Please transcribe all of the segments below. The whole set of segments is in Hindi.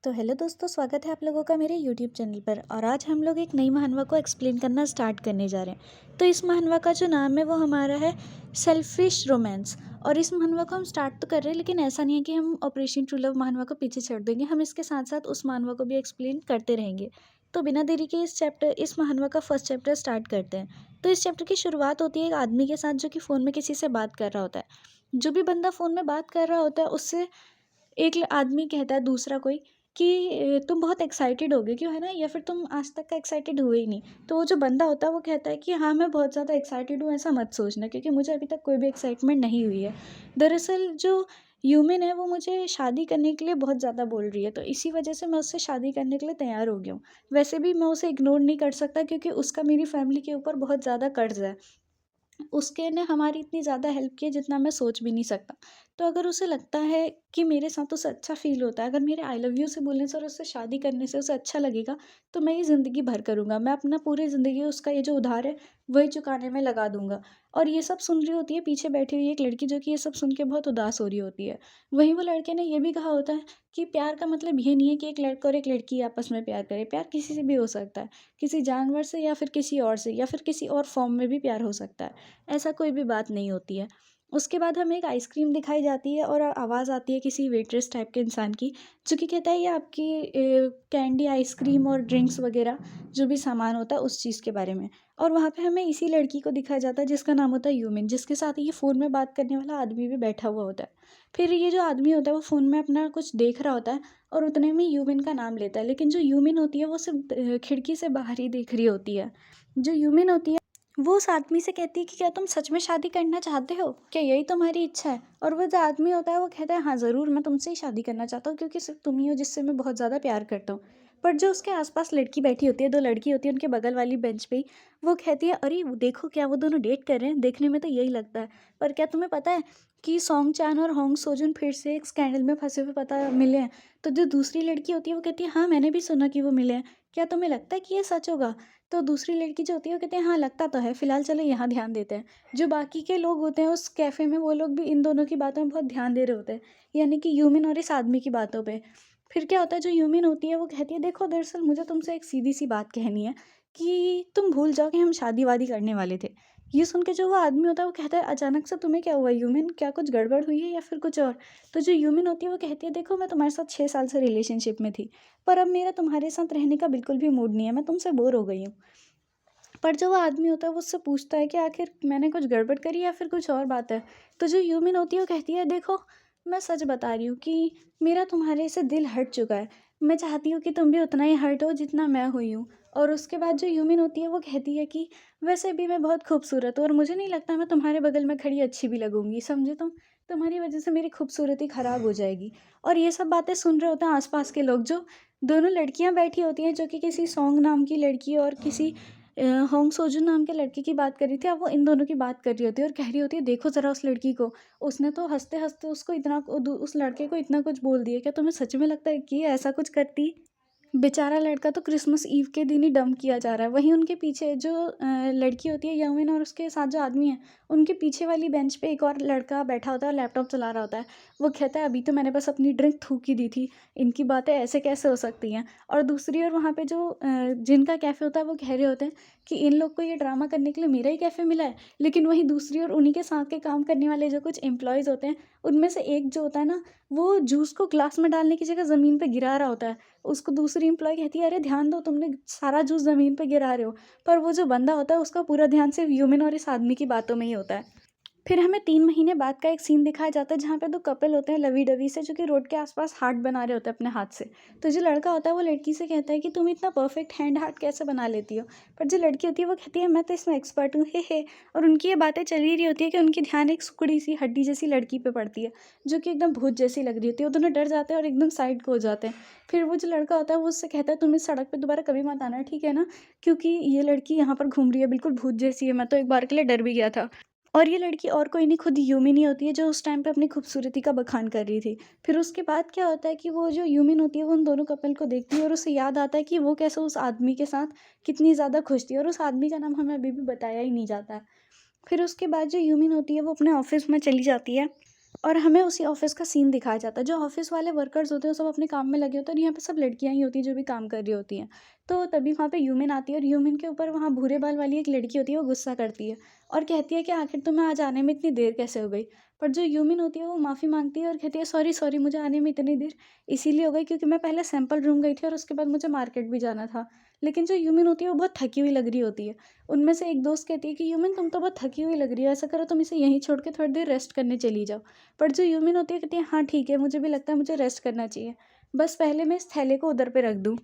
तो हेलो दोस्तों, स्वागत है आप लोगों का मेरे यूट्यूब चैनल पर। और आज हम लोग एक नई महानवा को एक्सप्लेन करना स्टार्ट करने जा रहे हैं। तो इस महानवा का जो नाम है वो हमारा है सेल्फिश रोमांस। और इस महानवा को हम स्टार्ट तो कर रहे हैं, लेकिन ऐसा नहीं है कि हम ऑपरेशन ट्रू लव महानवा को पीछे छोड़ देंगे। हम इसके साथ साथ उस महानवा को भी एक्सप्लेन करते रहेंगे। तो बिना देरी के इस महानवा का फर्स्ट चैप्टर स्टार्ट करते हैं। तो इस चैप्टर की शुरुआत होती है एक आदमी के साथ जो कि फ़ोन में किसी से बात कर रहा होता है। जो भी बंदा फ़ोन में बात कर रहा होता है उससे एक आदमी कहता है, दूसरा कोई, कि तुम बहुत एक्साइटेड हो गए क्यों, है ना, या फिर तुम आज तक का एक्साइटेड हुए ही नहीं। तो वो जो बंदा होता है वो कहता है कि हाँ, मैं बहुत ज़्यादा एक्साइटेड हूँ, ऐसा मत सोचना, क्योंकि मुझे अभी तक कोई भी एक्साइटमेंट नहीं हुई है। दरअसल जो ह्यूमन है वो मुझे शादी करने के लिए बहुत ज़्यादा बोल रही है, तो इसी वजह से मैं उससे शादी करने के लिए तैयार हो गया हूँ। वैसे भी मैं उसे इग्नोर नहीं कर सकता, क्योंकि उसका मेरी फैमिली के ऊपर बहुत ज़्यादा कर्ज है। उसके ने हमारी इतनी ज़्यादा हेल्प की है जितना मैं सोच भी नहीं सकता। तो अगर उसे लगता है कि मेरे साथ उसे अच्छा फ़ील होता है, अगर मेरे आई लव यू से बोलने से और उससे शादी करने से उसे अच्छा लगेगा, तो मैं ये ज़िंदगी भर करूँगा। मैं अपना पूरी ज़िंदगी उसका ये जो उधार है, वही चुकाने में लगा दूँगा। और ये सब सुन रही होती है पीछे बैठी हुई एक लड़की, जो कि ये सब सुन के बहुत उदास हो रही होती है। वहीं वो लड़के ने ये भी कहा होता है कि प्यार का मतलब ये नहीं है कि एक लड़का और एक लड़की आपस में प्यार करें। प्यार किसी से भी हो सकता है, किसी जानवर से या फिर किसी और से, या फिर किसी और फ़ॉर्म में भी प्यार हो सकता है। ऐसा कोई भी बात नहीं होती है। उसके बाद हमें एक आइसक्रीम दिखाई जाती है और आवाज़ आती है किसी वेट्रेस टाइप के इंसान की, जो कि कहता है ये आपकी कैंडी आइसक्रीम और ड्रिंक्स वगैरह जो भी सामान होता है उस चीज़ के बारे में। और वहाँ पे हमें इसी लड़की को दिखाया जाता है जिसका नाम होता है यूमिन, जिसके साथ ये फ़ोन में बात करने वाला आदमी भी बैठा हुआ होता है। फिर ये जो आदमी होता है वो फ़ोन में अपना कुछ देख रहा होता है और उतने में यूमिन का नाम लेता है, लेकिन जो यूमिन होती है वो सिर्फ खिड़की से बाहर ही देख रही होती है। जो यूमिन होती है वो उस आदमी से कहती है कि क्या तुम सच में शादी करना चाहते हो? क्या यही तुम्हारी इच्छा है? और वो जो आदमी होता है वो कहता है, हाँ ज़रूर, मैं तुमसे ही शादी करना चाहता हूँ, क्योंकि सिर्फ तुम ही हो जिससे मैं बहुत ज़्यादा प्यार करता हूँ। पर जो उसके आस-पास लड़की बैठी होती है, 2 लड़की होती है उनके बगल वाली बेंच पे ही, वो कहती है, अरे वो देखो, क्या वो दोनों डेट कर रहे हैं? देखने में तो यही लगता है। पर क्या तुम्हें पता है कि सॉन्ग चान और होंग सोजुन फिर से एक स्कैंडल में फँसे हुए पता मिले हैं? तो जो दूसरी लड़की होती है वो कहती है, हाँ मैंने भी सुना कि वो मिले हैं। क्या तुम्हें लगता है कि ये सच होगा? तो दूसरी लड़की जो होती है वो कहती है, हाँ लगता तो है, फ़िलहाल चलो यहाँ ध्यान देते हैं। जो बाकी के लोग होते हैं उस कैफ़े में, वो लोग भी इन दोनों की बातों में बहुत ध्यान दे रहे होते हैं, यानी कि यूमिन और इस आदमी की बातों पे। फिर क्या होता है, जो यूमिन होती है वो कहती है, देखो दरअसल मुझे तुमसे एक सीधी-सी बात कहनी है कि तुम भूल जाओ कि हम शादी-वादी करने वाले थे। ये सुन के जो वो आदमी होता है वो कहता है, अचानक से तुम्हें क्या हुआ यूमिन? क्या कुछ गड़बड़ हुई है या फिर कुछ और? तो जो यूमिन होती है वो कहती है, देखो मैं तुम्हारे साथ 6 साल से रिलेशनशिप में थी, पर अब मेरा तुम्हारे साथ रहने का बिल्कुल भी मूड नहीं है, मैं तुमसे बोर हो गई हूँ। पर जो वो आदमी होता है वो उससे पूछता है कि आखिर मैंने कुछ गड़बड़ करी या फिर कुछ और बात है? तो जो यूमिन होती है वो कहती है, देखो मैं सच बता रही हूँ कि मेरा तुम्हारे से दिल हट चुका है। मैं चाहती हूँ कि तुम भी उतना ही हर्ट हो जितना मैं हुई हूँ। और उसके बाद जो यूमिन होती है वो कहती है कि वैसे भी मैं बहुत खूबसूरत हूँ और मुझे नहीं लगता मैं तुम्हारे बगल में खड़ी अच्छी भी लगूंगी, समझे तुम? तुम्हारी वजह से मेरी खूबसूरती खराब हो जाएगी। और ये सब बातें सुन रहे होते हैं आसपास के लोग। जो दोनों लड़कियां बैठी होती हैं, जो कि किसी सॉन्ग नाम की लड़की और किसी होंग सोजून नाम के लड़के की बात कर रही थी, अब वो इन दोनों की बात कर रही होती है और कह रही होती है, देखो ज़रा उस लड़की को, उसने तो हँसते-हँसते उसको इतना उस लड़के को इतना कुछ बोल दिया। क्या तुम्हें सच में लगता है कि ये ऐसा कुछ करती? बेचारा लड़का तो क्रिसमस ईव के दिन ही डंप किया जा रहा है। वहीं उनके पीछे जो लड़की होती है यमीन, और उसके साथ जो आदमी है, उनके पीछे वाली बेंच पे एक और लड़का बैठा होता है और लैपटॉप चला रहा होता है। वो कहता है, अभी तो मैंने बस अपनी ड्रिंक थूक ही दी थी, इनकी बातें ऐसे कैसे हो सकती हैं? और दूसरी ओर वहाँ पे जो जिनका कैफ़े होता है वो कह रहे होते हैं कि इन लोग को ये ड्रामा करने के लिए मेरा ही कैफ़े मिला है। लेकिन वहीं दूसरी ओर उन्हीं के साथ के काम करने वाले जो कुछ एम्प्लॉइज़ होते हैं, उनमें से एक जो होता है ना, वो जूस को ग्लास में डालने की जगह ज़मीन पे गिरा रहा होता है। उसको दूसरी एम्प्लॉयी कहती है, अरे ध्यान दो, तुमने सारा जूस ज़मीन पे गिरा रहे हो। पर वो जो बंदा होता है उसका पूरा ध्यान सिर्फ़ यूमिन और इस आदमी की बातों में ही होता है। फिर हमें 3 महीने बाद का एक सीन दिखाया जाता है जहाँ पे 2 कपल होते हैं लवी-डवी से, जो कि रोड के आस-पास हार्ट बना रहे होते हैं अपने हाथ से। तो जो लड़का होता है वो लड़की से कहता है कि तुम इतना परफेक्ट हैंड हार्ट कैसे बना लेती हो? पर जो लड़की होती है वो कहती है, मैं तो इसमें एक्सपर्ट हूँ, हे हे। और उनकी ये बातें चल ही रही होती है कि उनकी ध्यान एक सुकड़ी-सी हड्डी जैसी लड़की पे पड़ती है, जो कि एकदम भूत जैसी लग रही होती है। वो दोनों डर जाते हैं और एकदम साइड को हो जाते हैं। फिर वो जो लड़का होता है वो उससे कहता है, तुम इस सड़क पे दोबारा कभी मत आना, ठीक है ना? क्योंकि ये लड़की यहाँ पर घूम रही है, बिल्कुल भूत जैसी है, मैं तो एक बार के लिए डर भी गया था। और ये लड़की और कोई नहीं, खुद यूमिन ही होती है, जो उस टाइम पे अपनी खूबसूरती का बखान कर रही थी। फिर उसके बाद क्या होता है कि वो जो यूमिन होती है वो उन दोनों कपल को देखती है और उसे याद आता है कि वो कैसे उस आदमी के साथ कितनी ज़्यादा खुश थी, और उस आदमी का नाम हमें अभी भी बताया ही नहीं जाता है। फिर उसके बाद जो यूमिन होती है वो अपने ऑफ़िस में चली जाती है और हमें उसी ऑफिस का सीन दिखाया जाता है। जो ऑफिस वाले वर्कर्स होते हैं वो सब अपने काम में लगे होते हैं और यहाँ पे सब लड़कियाँ ही होती हैं जो भी काम कर रही होती हैं। तो तभी वहाँ पे यूमिन आती है और यूमिन के ऊपर वहाँ भूरे बाल वाली एक लड़की होती है, वो गुस्सा करती है और कहती है कि आखिर तुम्हें आज आने में इतनी देर कैसे हो गई। पर जो यूमिन होती है वो माफ़ी मांगती है और कहती है सॉरी सॉरी, मुझे आने में इतनी देर इसीलिए हो गई क्योंकि मैं पहले सैंपल रूम गई थी और उसके बाद मुझे मार्केट भी जाना था। लेकिन जो यूमिन होती है वो बहुत थकी हुई लग रही होती है। उनमें से एक दोस्त कहती है कि यूमिन तुम तो बहुत थकी हुई लग रही हो, ऐसा करो तुम इसे यहीं छोड़ के थोड़ी देर रेस्ट करने चली जाओ। पर जो यूमिन होती है कहती है हाँ ठीक है, मुझे भी लगता है मुझे रेस्ट करना चाहिए, बस पहले मैं इस थैले को उधर पे रख दूँ।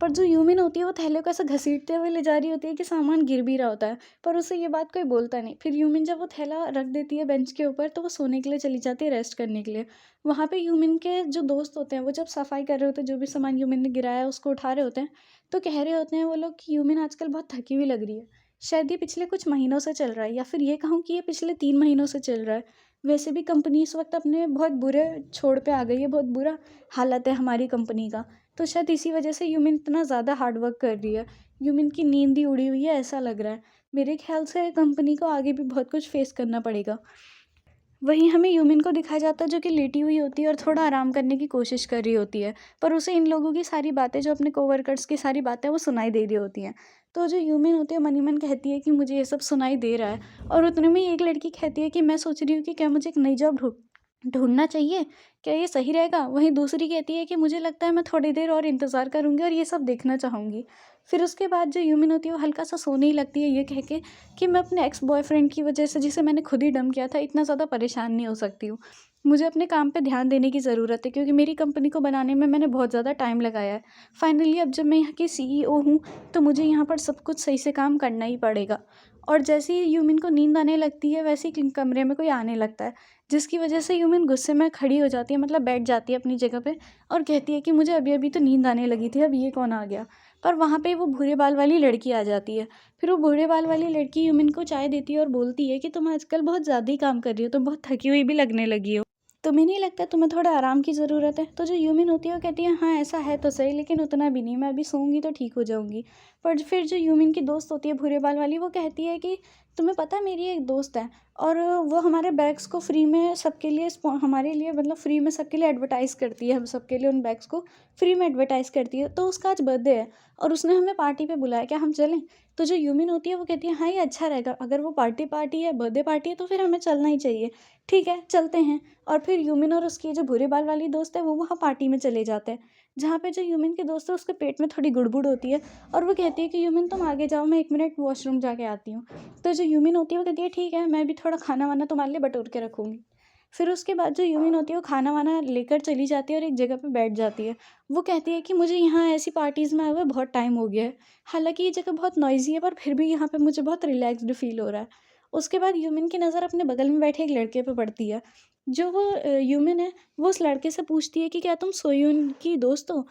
पर जो यूमिन होती है वो थैले को ऐसा घसीटते हुए ले जा रही होती है कि सामान गिर भी रहा होता है, पर उसे ये बात कोई बोलता नहीं। फिर यूमिन जब वो थैला रख देती है बेंच के ऊपर तो वो सोने के लिए चली जाती है, रेस्ट करने के लिए। वहाँ पे यूमिन के जो दोस्त होते हैं वो जब सफाई कर रहे होते हैं, जो भी सामान यूमिन ने गिराया है उसको उठा रहे होते हैं, तो कह रहे होते हैं वो लोग कि यूमिन आजकल बहुत थकी हुई लग रही है। शायद ये पिछले कुछ महीनों से चल रहा है, या फिर ये कहूँ कि ये पिछले 3 महीनों से चल रहा है। वैसे भी कंपनी इस वक्त अपने बहुत बुरे छोड़ पे आ गई है, बहुत बुरा हालत है हमारी कंपनी का। तो शायद इसी वजह से यूमिन इतना ज़्यादा हार्ड वर्क कर रही है। यूमिन की नींद ही उड़ी हुई है ऐसा लग रहा है। मेरे ख़्याल से कंपनी को आगे भी बहुत कुछ फ़ेस करना पड़ेगा। वहीं हमें यूमिन को दिखाया जाता है जो कि लेटी हुई होती है और थोड़ा आराम करने की कोशिश कर रही होती है। पर उसे इन लोगों की सारी बातें, जो अपने कोवर्कर्स की सारी बातें वो सुनाई दे रही होती हैं। तो जो यूमिन होती है मन ही मन कहती है कि मुझे ये सब सुनाई दे रहा है। और उतने में ही एक लड़की कहती है कि मैं सोच रही हूँ कि क्या मुझे एक नई जॉब ढूँढना चाहिए? क्या ये सही रहेगा? वहीं दूसरी कहती है कि मुझे लगता है मैं थोड़ी देर और इंतज़ार करूँगी और ये सब देखना चाहूँगी। फिर उसके बाद जो यूमिन होती है वो हल्का-सा सोने ही लगती है, ये कह के कि मैं अपने एक्स बॉयफ्रेंड की वजह से, जिसे मैंने खुद ही डंप किया था, इतना ज़्यादा परेशान नहीं हो सकती हूँ। मुझे अपने काम पे ध्यान देने की ज़रूरत है क्योंकि मेरी कंपनी को बनाने में मैंने बहुत ज़्यादा टाइम लगाया है। फाइनली अब जब मैं यहाँ की सीईओ हूँ, तो मुझे यहाँ पर सब कुछ सही से काम करना ही पड़ेगा। और जैसे ही यूमिन को नींद आने लगती है, वैसे ही कमरे में कोई आने लगता है, जिसकी वजह से यूमिन गुस्से में खड़ी हो जाती है, मतलब बैठ जाती है अपनी जगह पे और कहती है कि मुझे अभी-अभी तो नींद आने लगी थी, अब ये कौन आ गया? पर वहाँ पे वो भूरे बाल वाली लड़की आ जाती है। फिर वो भूरे बाल वाली लड़की यूमिन को चाय देती है और बोलती है कि तुम आजकल बहुत ज़्यादा ही काम कर रही हो, तुम बहुत थकी हुई भी लगने लगी हो। तुम्हें नहीं लगता तुम्हें थोड़ा आराम की ज़रूरत है? तो जो यूमिन होती है वो कहती है हाँ, ऐसा है तो सही, लेकिन उतना भी नहीं, मैं अभी सोऊँगी तो ठीक हो जाऊँगी। पर फिर जो यूमिन की दोस्त होती है भूरे बाल वाली, वो कहती है कि तुम्हें पता है मेरी एक दोस्त है और वो हमारे बैग्स को फ्री में सबके लिए हमारे लिए, मतलब फ्री में सबके लिए एडवर्टाइज़ करती है, हम सबके लिए उन बैग्स को फ्री में एडवर्टाइज़ करती है। तो उसका आज बर्थडे है और उसने हमें पार्टी पे बुलाया, क्या हम चलें? तो जो यूमिन होती है वो कहती है हाँ, ये अच्छा रहेगा, अगर वो पार्टी है, बर्थडे पार्टी है, तो फिर हमें चलना ही चाहिए। ठीक है, चलते हैं। और फिर यूमिन और उसकी जो भूरे बाल वाली दोस्त है वो वहाँ पार्टी में चले जाते हैं, जहाँ पे जो यूमिन के दोस्त है उसके पेट में थोड़ी गुड़गुड़ होती है और वो कहती है कि यूमिन तुम आगे जाओ, मैं 1 मिनट वॉशरूम जाके आती हूँ। तो जो यूमिन होती है वो कहती है ठीक है, मैं भी थोड़ा खाना वाना तुम्हारे लिए बटोर के रखूँगी। फिर उसके बाद जो यूमिन होती है वो खाना वाना लेकर चली जाती है और एक जगह पे बैठ जाती है। वो कहती है कि मुझे यहाँ ऐसी पार्टीज़ में आए हुए बहुत टाइम हो गया है। हालाँकि ये जगह बहुत नॉइज़ी है, पर फिर भी यहाँ पे मुझे बहुत रिलैक्स्ड फ़ील हो रहा है। उसके बाद यूमिन की नज़र अपने बगल में बैठे एक लड़के पे पड़ती है। जो वो यूमिन है, वो उस लड़के से पूछती है कि क्या तुम सोयून की दोस्त हो?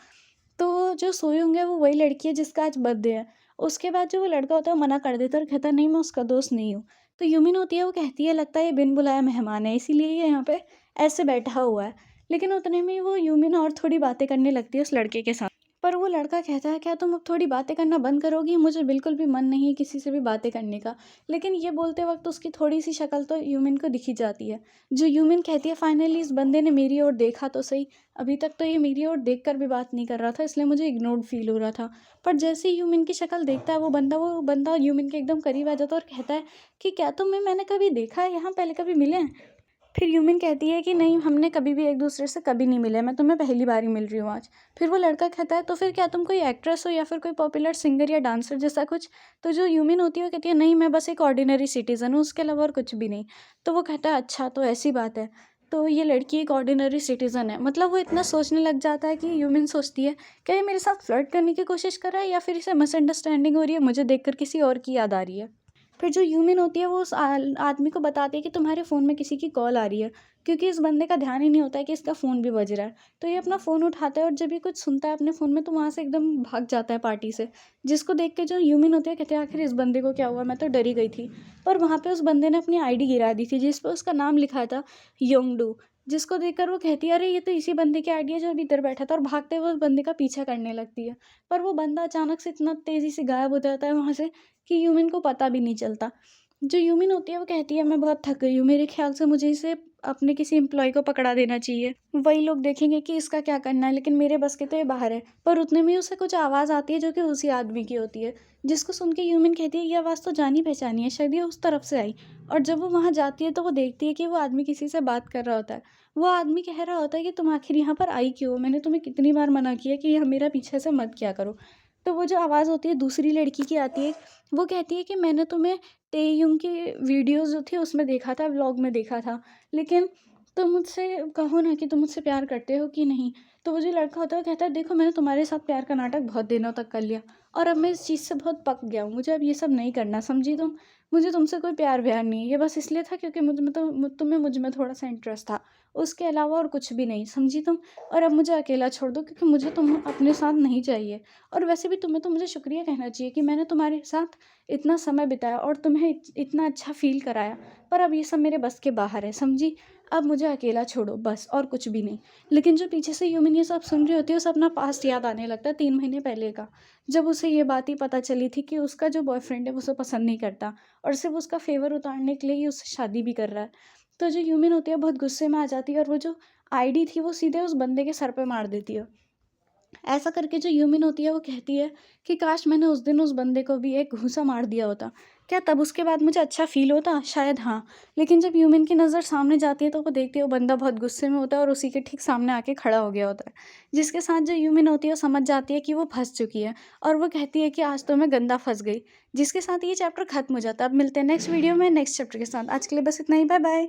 तो जो सोयूंग है वो वही लड़की है जिसका आज बर्थडे है। उसके बाद जो वो लड़का होता है वो मना कर देता है और कहता है नहीं, मैं उसका दोस्त नहीं हूँ। तो यूमिन होती है वो कहती है लगता है ये बिन बुलाया मेहमान है, इसीलिए ये यहाँ पे ऐसे बैठा हुआ है। लेकिन उतने में ही वो यूमिन और थोड़ी बातें करने लगती है उस लड़के के साथ। पर वो लड़का कहता है क्या तुम अब थोड़ी बातें करना बंद करोगी? मुझे बिल्कुल भी मन नहीं है किसी से भी बातें करने का। लेकिन ये बोलते वक़्त उसकी थोड़ी-सी शक्ल तो यूमिन को दिख ही जाती है। जो यूमिन कहती है फाइनली इस बंदे ने मेरी ओर देखा तो सही। अभी तक तो ये मेरी ओर देखकर भी बात नहीं कर रहा था, इसलिए मुझे इग्नोर्ड फ़ील हो रहा था। पर जैसे ही यूमिन की शक्ल देखता है वो बंदा यूमिन के एकदम करीब आ जाता है और कहता है कि क्या मैंने कभी देखा है यहाँ, पहले कभी मिले हैं? फिर यूमिन कहती है कि नहीं, हमने कभी भी एक-दूसरे से कभी नहीं मिले, मैं तुम्हें पहली बार ही मिल रही हूँ आज। फिर वो लड़का कहता है तो फिर क्या तुम कोई एक्ट्रेस हो या फिर कोई पॉपुलर सिंगर या डांसर जैसा कुछ? तो जो यूमिन होती है वो कहती है नहीं, मैं बस एक ऑर्डिनरी सिटीज़न हूँ, उसके अलावा और कुछ भी नहीं। तो वो कहता है अच्छा, तो ऐसी बात है। तो ये लड़की एक ऑर्डिनरी सिटीज़न है, मतलब वो इतना सोचने लग जाता है कि यूमिन सोचती है क्या ये मेरे साथ फ्लर्ट करने की कोशिश कर रहा है या फिर इसे मिसअंडरस्टैंडिंग हो रही है, मुझे देखकर किसी और की याद आ रही है। फिर जो यूमिन होती है वो उस आदमी को बताती है कि तुम्हारे फ़ोन में किसी की कॉल आ रही है, क्योंकि इस बंदे का ध्यान ही नहीं होता है कि इसका फ़ोन भी बज रहा है। तो ये अपना फ़ोन उठाता है और जब ये कुछ सुनता है अपने फ़ोन में तो वहाँ से एकदम भाग जाता है पार्टी से, जिसको देख के जो यूमिन होती है कहते हैं आखिर इस बंदे को क्या हुआ, मैं तो डरी गई थी। पर वहाँ पे उस बंदे ने अपनी आईडी गिरा दी थी जिस पे उसका नाम लिखा था योंगडू, जिसको देखकर वो कहती है अरे ये तो इसी बंदे की आईडी है जो अभी इधर बैठा था, और भागते हुए उस बंदे का पीछा करने लगती है। पर वो बंदा अचानक से इतना तेज़ी से गायब हो जाता है वहाँ से कि यूमिन को पता भी नहीं चलता। जो यूमिन होती है वो कहती है मैं बहुत थक गई हूँ, मेरे ख़्याल से मुझे इसे अपने किसी एम्प्लॉय को पकड़ा देना चाहिए। वही लोग देखेंगे कि इसका क्या करना है, लेकिन मेरे बस के तो ये बाहर है। पर उतने में ही उसे कुछ आवाज़ आती है जो कि उसी आदमी की होती है, जिसको सुन के यूमिन कहती है ये आवाज़ तो जानी पहचानी है, शायद ये उस तरफ से आई। और जब वो वहाँ जाती है तो वो देखती है कि वो आदमी किसी से बात कर रहा होता है। वो आदमी कह रहा होता है कि तुम आखिर यहाँ पर आई क्यों? मैंने तुम्हें कितनी बार मना किया कि यह मेरा पीछे से मत किया करो। तो वो जो आवाज़ होती है दूसरी लड़की की आती है, वो कहती है कि मैंने तुम्हें तेयुंग की वीडियोज़ जो थी उसमें देखा था, व्लॉग में देखा था, लेकिन तुम मुझसे कहो ना कि तुम मुझसे प्यार करते हो कि नहीं। तो वो जो लड़का होता है वो कहता है देखो मैंने तुम्हारे साथ प्यार का नाटक बहुत दिनों तक कर लिया, और अब मैं इस चीज़ से बहुत पक गया हूँ, मुझे अब ये सब नहीं करना, समझी तुम। मुझे तुमसे कोई प्यार व्यार नहीं है, ये बस इसलिए था क्योंकि तुम्हें मुझ में थोड़ा सा इंटरेस्ट था, उसके अलावा और कुछ भी नहीं, समझी तुम। और अब मुझे अकेला छोड़ दो क्योंकि मुझे तुम अपने साथ नहीं चाहिए। और वैसे भी तुम्हें तो मुझे शुक्रिया कहना चाहिए कि मैंने तुम्हारे साथ इतना समय बिताया और तुम्हें इतना अच्छा फ़ील कराया, पर अब ये सब मेरे बस के बाहर है, समझी। अब मुझे अकेला छोड़ो बस, और कुछ भी नहीं। लेकिन जो पीछे से यूमिन ये सब सुन रही होती है उसे अपना पास्ट याद आने लगता है 3 महीने पहले का, जब उसे ये बात ही पता चली थी कि उसका जो बॉयफ्रेंड है वो उसे पसंद नहीं करता, और सिर्फ़ उसका फ़ेवर उतारने के लिए ही उससे शादी भी कर रहा है। तो जो यूमिन होती है बहुत गुस्से में आ जाती है और वो जो आईडी थी वो सीधे उस बंदे के सर पे मार देती है। ऐसा करके जो यूमिन होती है वो कहती है कि काश मैंने उस दिन उस बंदे को भी एक घूंसा मार दिया होता, क्या तब उसके बाद मुझे अच्छा फ़ील होता? शायद हाँ। लेकिन जब यूमिन की नज़र सामने जाती है तो वो देखती है वो बंदा बहुत गुस्से में होता है और उसी के ठीक सामने आके खड़ा हो गया होता है, जिसके साथ जो यूमिन होती है वो समझ जाती है कि वो फंस चुकी है, और वो कहती है कि आज तो मैं गंदा फंस गई। जिसके साथ ये चैप्टर खत्म हो जाता है। अब मिलते हैं नेक्स्ट वीडियो में नेक्स्ट चैप्टर के साथ। आज के लिए बस इतना ही, बाय बाय।